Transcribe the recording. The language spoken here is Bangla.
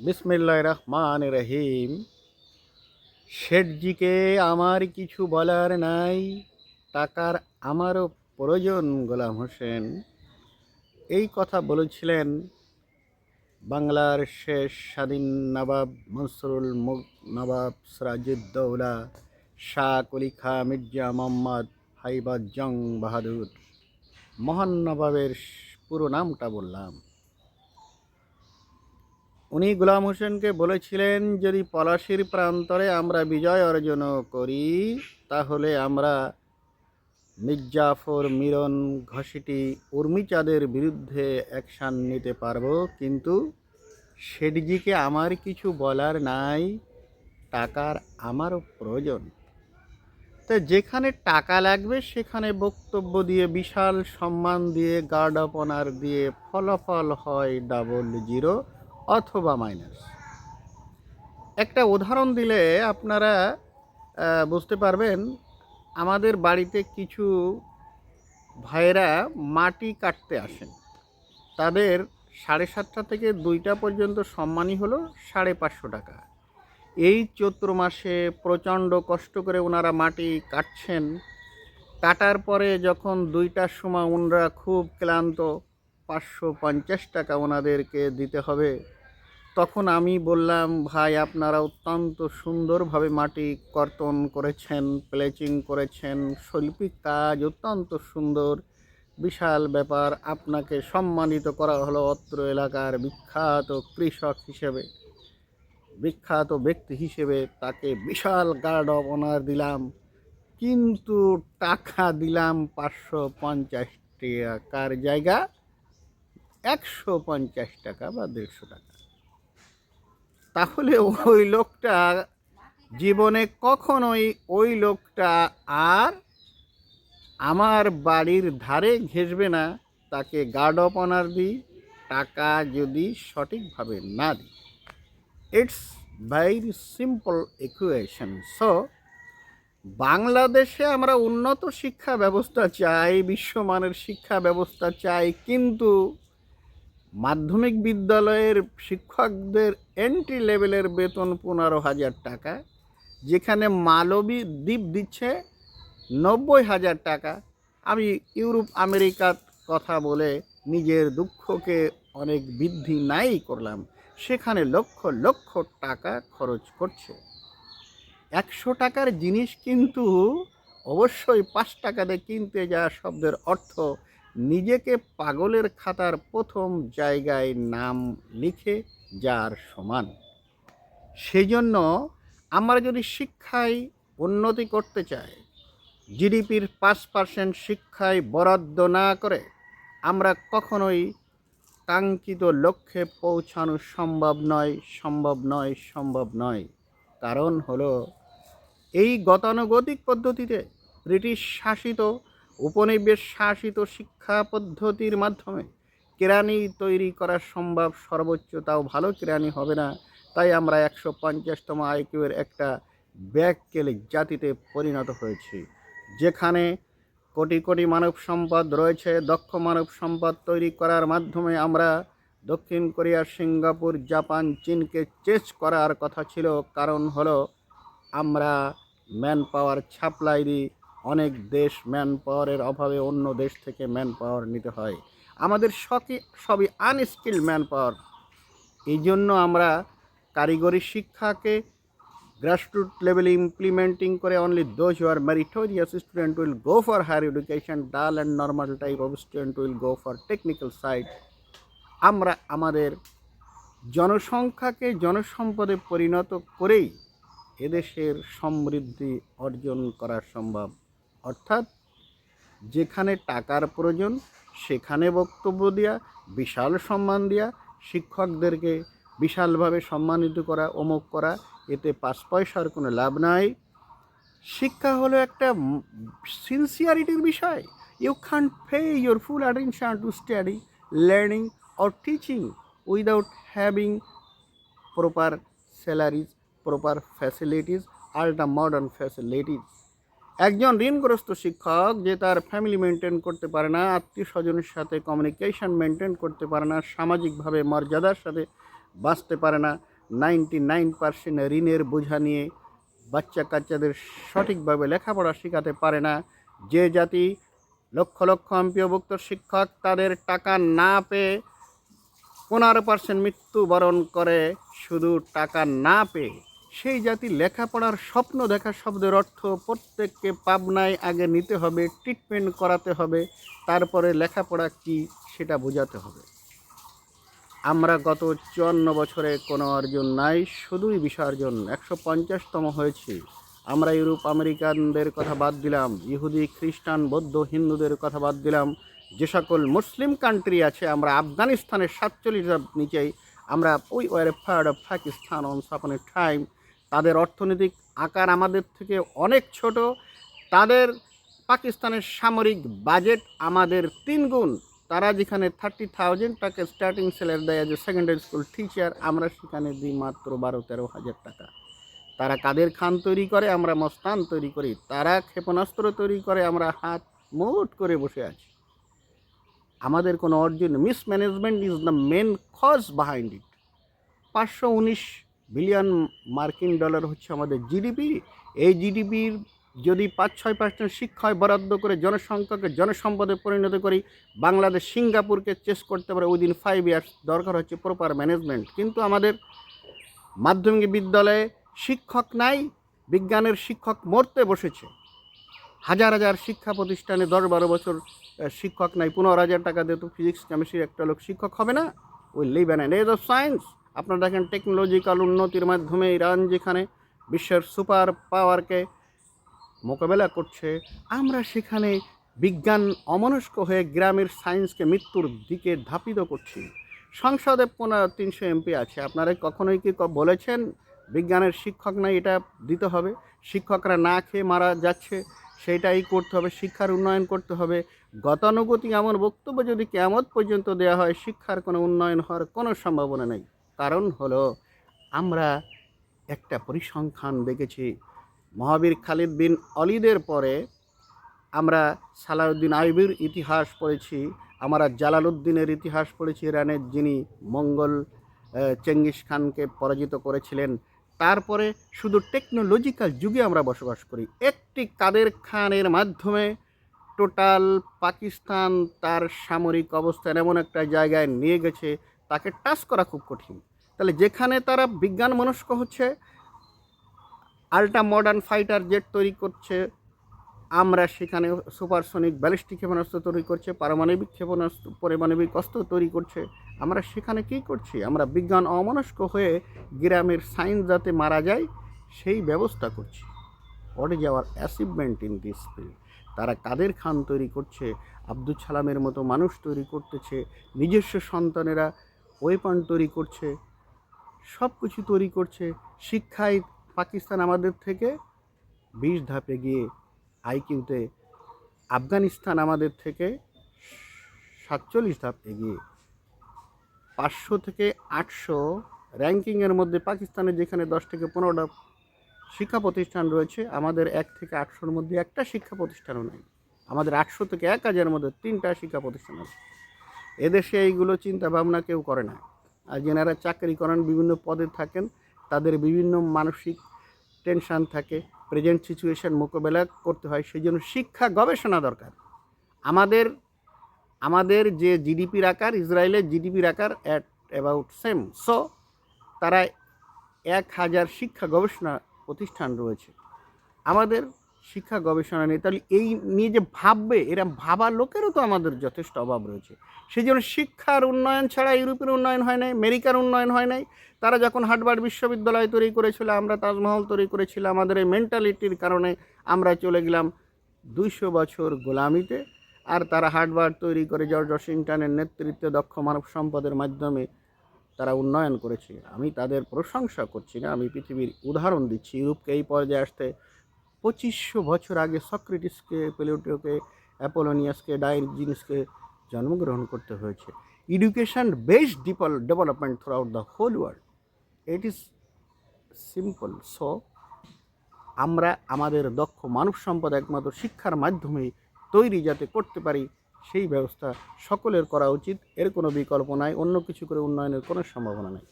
বিসমিল্লাহির রহমানির রহিম। শেঠজিকে আমার কিছু বলার নাই, টাকার আমারও প্রয়োজন। গোলাম হোসেন এই কথা বলেছিলেন বাংলার শেষ স্বাধীন নবাব মনসুরুল মুল্ক, নবাব সিরাজউদ্দৌলা শাহ কলি খাঁ মির্জা মোহাম্মদ হাইবাত জং বাহাদুর। মহান নবাবের পুরো নামটা বললাম। উনি গোলাম হোসেনকে বলেছিলেন, যদি পলাশির প্রান্তরে আমরা বিজয় অর্জন করি তাহলে আমরা মির্জাফর, মিরন, ঘসিটি, উর্মিচাঁদের বিরুদ্ধে অ্যাকশান নিতে পারবো, কিন্তু শেঠজিকে আমার কিছু বলার নাই, টাকার আমারও প্রয়োজন। তো যেখানে টাকা লাগবে সেখানে বক্তব্য দিয়ে, বিশাল সম্মান দিয়ে, গার্ড অফ অনার দিয়ে ফলাফল হয় ডাবল জিরো অথবা মাইনাস। একটা উদাহরণ দিলে আপনারা বুঝতে পারবেন। আমাদের বাড়িতে কিছু ভাইয়েরা মাটি কাটতে আসেন। তাদের 7:30 থেকে 2টা পর্যন্ত সম্মানই হলো 550 টাকা। এই চৈত্র মাসে প্রচণ্ড কষ্ট করে ওনারা মাটি কাটছেন। কাটার পরে যখন 2টার সময় ওনারা খুব ক্লান্ত, 550 টাকা ওনাদেরকে দিতে হবে। তখন আমি বললাম, ভাই আপনারা অত্যন্ত সুন্দরভাবে মাটি কর্তন করেছেন, প্লেচিং করেছেন, শৈল্পিক কাজ অত্যন্ত সুন্দর, বিশাল ব্যাপার। আপনাকে সম্মানিত করা হলো অত্র এলাকার বিখ্যাত কৃষক হিসেবে, বিখ্যাত ব্যক্তি হিসেবে। তাকে বিশাল গার্ড অফ অনার দিলাম, কিন্তু টাকা দিলাম 550 টাকার জায়গা 150 টাকা বা 150 টাকা। তাহলে ওই লোকটা জীবনে কখনোই, ওই লোকটা আর আমার বাড়ির ধারে ঘেঁষবে না। তাকে গার্ড অফ অনার দিই, টাকা যদি সঠিকভাবে না দিই। It's very simple equation. So বাংলাদেশে আমরা উন্নত শিক্ষা ব্যবস্থা চাই, বিশ্বমানের শিক্ষা ব্যবস্থা চাই, কিন্তু মাধ্যমিক বিদ্যালয়ের শিক্ষকদের এন্ট্রি লেভেলের বেতন 15,000 টাকা, যেখানে মালবী দ্বীপ দিচ্ছে 90,000 টাকা। আমি ইউরোপ আমেরিকার কথা বলে নিজের দুঃখকে অনেক বৃদ্ধি নাই করলাম। সেখানে লক্ষ লক্ষ টাকা খরচ করছে। 100 টাকার জিনিস কিন্তু অবশ্যই 5 টাকাতে কিনতে যাওয়া শব্দের অর্থ নিজেকে পাগলের খাতার প্রথম জায়গায় নাম লিখে যার সমান। সেই জন্য আমরা যদি শিক্ষায় উন্নতি করতে চাই, জিডিপির 5% শিক্ষায় বরাদ্দ না করে আমরা কখনোই কাঙ্ক্ষিত লক্ষ্যে পৌঁছানো সম্ভব নয়, সম্ভব নয়, সম্ভব নয়। কারণ হলো, এই গতানুগতিক পদ্ধতিতে ব্রিটিশ শাসিত, উপনিবেশ শাসিত শিক্ষা পদ্ধতির মাধ্যমে কেরানি তৈরি করা সম্ভব, সর্বোচ্চ তাও ভালো কেরানি হবে না। তাই আমরা 150তম আইকিউয়ের একটা ব্যাককেলে জাতিতে পরিণত হয়েছি, যেখানে কোটি কোটি মানব সম্পদ রয়েছে। দক্ষ মানব সম্পদ তৈরি করার মাধ্যমে আমরা দক্ষিণ কোরিয়া, সিঙ্গাপুর, জাপান, চীনকে চেস করার কথা ছিল। কারণ হলো, আমরা ম্যান পাওয়ার সাপ্লাই দিই, অনেক দেশ ম্যান পাওয়ারের অভাবে অন্য দেশ থেকে ম্যান পাওয়ার নিতে হয়। আমাদের সবই আনস্কিল্ড ম্যান পাওয়ার। এই জন্য আমরা কারিগরি শিক্ষাকে গ্রাসরুট লেভেলে ইমপ্লিমেন্টিং করে only those who are meritorious student will go for higher education, dull and normal type of student will go for technical side. আমরা আমাদের জনসংখ্যাকে জনসম্পদে পরিণত করেই এদেশের সমৃদ্ধি অর্জন করা সম্ভব। অর্থাৎ যেখানে টাকার প্রয়োজন সেখানে বক্তব্য দেওয়া, বিশাল সম্মান দেওয়া, শিক্ষকদেরকে বিশালভাবে সম্মানিত করা, অমুক করা, এতে 5 পয়সার কোনো লাভ নাই। শিক্ষা হলো একটা সিনসিয়ারিটির বিষয়। You can't pay your full attention to study, learning or teaching without having proper salaries, proper facilities, ultra modern facilities. একজন ঋণগ্রস্ত শিক্ষক যে তার ফ্যামিলি মেনটেন করতে পারে না, আত্মীয় স্বজনের সাথে কমিউনিকেশন মেনটেন করতে পারে না, সামাজিকভাবে মর্যাদার সাথে বাঁচতে পারে না, 99% ঋণের বোঝা নিয়ে বাচ্চা কাচ্চাদের সঠিকভাবে লেখাপড়া শেখাতে পারে না। যে জাতি লক্ষ লক্ষ এমপিওভুক্ত শিক্ষক তাদের টাকা না পেয়ে 15% মৃত্যুবরণ করে, শুধু টাকা না পেয়ে, সেই জাতি লেখাপড়ার স্বপ্ন দেখা শব্দের অর্থ প্রত্যেককে পাবনায় আগে নিতে হবে, ট্রিটমেন্ট করাতে হবে, তারপরে লেখাপড়া কি সেটা বোঝাতে হবে। আমরা গত 54 বছরে কোনো অর্জন নাই, শুধুই বিসর্জন। 150তম হয়েছি। আমরা ইউরোপ আমেরিকানদের কথা বাদ দিলাম, ইহুদি খ্রিস্টান বৌদ্ধ হিন্দুদের কথা বাদ দিলাম, যে সকল মুসলিম কান্ট্রি আছে, আমরা আফগানিস্তানের 47 নিচেই। আমরা we were a part of Pakistan once upon a time. তাদের অর্থনৈতিক আকার আমাদের থেকে অনেক ছোট, তাদের পাকিস্তানের সামরিক বাজেট আমাদের 3 গুণ। তারা যেখানে 30,000 টাকা স্টার্টিং স্যালারি দেয় যে সেকেন্ডারি স্কুল টিচার, আমরা সেখানে দিই মাত্র 12-13 হাজার টাকা। তারা কাদের খান তৈরি করে, আমরা মস্তান তৈরি করি। তারা ক্ষেপণাস্ত্র তৈরি করে, আমরা হাত মুঠ করে বসে আছি। আমাদের কোনো অর্জন, mismanagement is the main cause behind it. 519 billion মার্কিন ডলার হচ্ছে আমাদের জিডিপি। এই জিডিপির যদি 5-6% শিক্ষায় বরাদ্দ করে জনসংখ্যাকে জনসম্পদে পরিণত করি, বাংলাদেশ সিঙ্গাপুরকে চেস করতে পারে উইদিন 5 ইয়ার্স। দরকার হচ্ছে প্রপার ম্যানেজমেন্ট। কিন্তু আমাদের মাধ্যমিক বিদ্যালয়ে শিক্ষক নাই, বিজ্ঞানের শিক্ষক মরতে বসেছে। হাজার হাজার শিক্ষা প্রতিষ্ঠানে 10-12 বছর শিক্ষক নাই। 15,000 টাকা দিয়ে তো ফিজিক্স কেমিস্ট্রির একটা লোক শিক্ষক হবে না। We live an age of science. আপনারা দেখেন টেকনোলজিক্যাল উন্নতির মাধ্যমে ইরান যেখানে বিশ্বের সুপার পাওয়ারকে মোকাবেলা করছে, আমরা সেখানে বিজ্ঞান অমনস্ক হয়ে গ্রামের সায়েন্সকে মৃত্যুর দিকে ধাপিত করছি। সংসদে 300 এমপি আছে। আপনারা কখনোই কি বলেছেন বিজ্ঞানের শিক্ষক নাই, এটা দিতে হবে? শিক্ষকরা না খেয়ে মারা যাচ্ছে, সেটাই করতে হবে। শিক্ষার উন্নয়ন করতে হবে। গতানুগতিক এমন বক্তব্য যদি কিয়ামত পর্যন্ত দেওয়া হয়, শিক্ষার কোনো উন্নয়ন হওয়ার কোনো সম্ভাবনা নেই। কারণ হলো আমরা একটা পরিসংখ্যান দেখেছি, মহাবীর খালিদ বিন অলিদের পরে আমরা সালাউদ্দিন আইবির ইতিহাস পড়েছি, আমরা জালালউদ্দিনের ইতিহাস পড়েছি, ইরানের যিনি মঙ্গল চেঙ্গিস খানকে পরাজিত করেছিলেন। তারপরে শুধু টেকনোলজিক্যাল যুগে আমরা বসবাস করি। একটি কাদের খানের মাধ্যমে টোটাল পাকিস্তান তার সামরিক অবস্থান এমন একটা জায়গায় নিয়ে গেছে, তাকে টাচ করা খুব কঠিন। তাহলে যেখানে তারা বিজ্ঞান মনস্ক হচ্ছে, আল্ট্রা মডার্ন ফাইটার জেট তৈরি করছে, আমরা সেখানে সুপারসনিক ব্যালিস্টিক ক্ষেপণাস্ত্র তৈরি করছে, পারমাণবিক ক্ষেপণাস্ত্র পারমাণবিক অস্ত্র তৈরি করছে। আমরা সেখানে কী করছি? আমরা বিজ্ঞান অমনস্ক হয়ে গ্রামের সায়েন্স যাতে মারা যায় সেই ব্যবস্থা করছি। What is our achievement in this field? তারা কাদের খান তৈরি করছে, আব্দুল সালামের মতো মানুষ তৈরি করতেছে, নিজস্ব সন্তানেরা ওয়েপন তৈরি করছে, সব কিছু তৈরি করছে। শিক্ষায় পাকিস্তান আমাদের থেকে 20 ধাপে গিয়ে, আইকিউতে আফগানিস্তান আমাদের থেকে 47 ধাপ এগিয়ে। 500 থেকে 800 র্যাঙ্কিংয়ের মধ্যে পাকিস্তানের যেখানে 10 থেকে 15টা শিক্ষা প্রতিষ্ঠান রয়েছে, আমাদের 1 থেকে 800-র মধ্যে একটা শিক্ষা প্রতিষ্ঠানও নেই। আমাদের 800 থেকে 1000-এর মধ্যে 3টা শিক্ষা প্রতিষ্ঠান আছে। এদেশে এইগুলো চিন্তা ভাবনা কেউ করে না। আর যেনারা চাকরি করেন, বিভিন্ন পদে থাকেন, তাদের বিভিন্ন মানসিক টেনশান থাকে, প্রেজেন্ট সিচুয়েশন মোকাবেলা করতে হয়। সেই জন্য শিক্ষা গবেষণা দরকার। আমাদের যে জিডিপির আকার, ইসরায়েলের জিডিপির আকার অ্যাট অ্যাবাউট সেম। সো তারা 1000 শিক্ষা গবেষণা প্রতিষ্ঠান রয়েছে, আমাদের শিক্ষা গবেষণা নেই। তাহলে এই নিয়ে যে ভাববে, এরা ভাবার লোকেরও তো আমাদের যথেষ্ট অভাব রয়েছে। সেই জন্য শিক্ষার উন্নয়ন ছাড়া ইউরোপের উন্নয়ন হয় নাই, আমেরিকার উন্নয়ন হয় নাই। তারা যখন হার্ভার্ড বিশ্ববিদ্যালয় তৈরি করেছিল, আমরা তাজমহল তৈরি করেছিলাম। আমাদের এই মেন্টালিটির কারণে আমরা চলে গেলাম 200 বছর গোলামিতে। আর তারা হার্ভার্ড তৈরি করে জর্জ ওয়াশিংটনের নেতৃত্বে দক্ষ মানব সম্পদের মাধ্যমে তারা উন্নয়ন করেছে। আমি তাদের প্রশংসা করছি না, আমি পৃথিবীর উদাহরণ দিচ্ছি। ইউরোপকে এই পর্যায়ে আসতে 2500 বছর আগে সক্রেটিসকে, প্লেটোকে, অ্যাপোলোনিয়াসকে, ডায়োজেনাসকে জন্মগ্রহণ করতে হয়েছে। Education based development throughout the whole world, it is simple. So আমরা আমাদের দক্ষ মানব সম্পদ একমাত্র শিক্ষার মাধ্যমেই তৈরি যাতে করতে পারি, সেই ব্যবস্থা সকলের করা উচিত। এর কোনো বিকল্প নাই, অন্য কিছু করে উন্নয়নের কোনো সম্ভাবনা নেই।